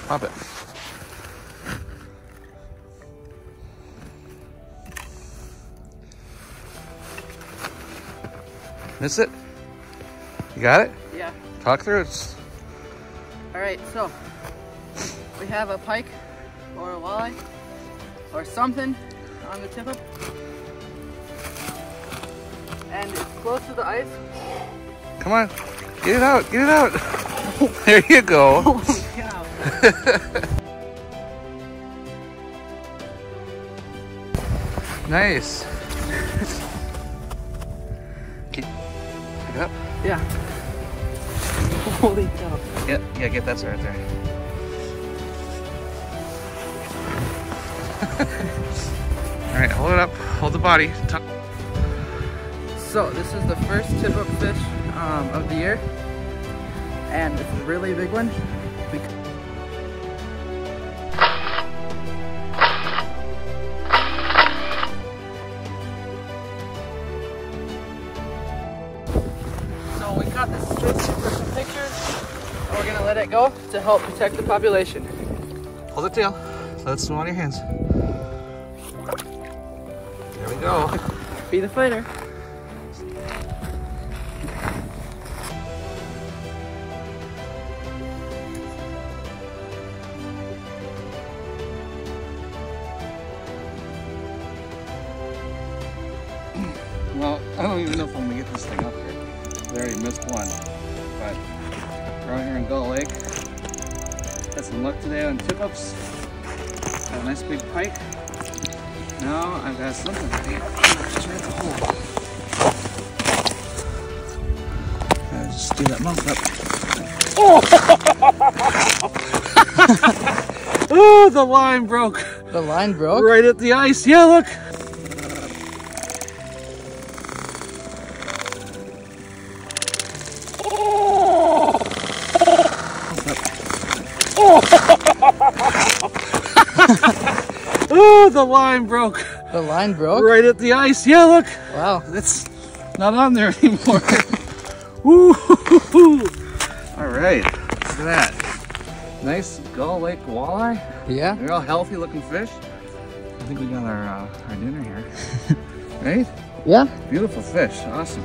Pop it. Miss it? You got it? Yeah. Talk through it. All right, so we have a pike or a walleye or something on the tip up, and it's close to the ice. Come on, get it out, get it out. There you go. Holy cow. Nice. Pick it up. Yeah. Holy cow. Yeah, get that right there. All right, hold it up, hold the body. So this is the first tip up fish of the year, and it's a really big one. So we got this fish for some pictures, and we're gonna let it go to help protect the population. Hold it down. Let it swim on your hands. There we go. Be the fighter. Well, I don't even know if I'm gonna get this thing up here. I already missed one, but we're out here in Gull Lake. Had some luck today on tip-ups. Got a nice big pike. Now I've got something here. Just right at the hole. Gotta just do that mouth up. Oh! Oh, the line broke. The line broke? Right at the ice. Yeah, look. Oh, the line broke. The line broke? Right at the ice. Yeah, look. Wow. It's not on there anymore. Woo! All right. Look at that. Nice Gull Lake walleye. Yeah. They're all healthy looking fish. I think we got our dinner here. Right? Yeah. Beautiful fish. Awesome.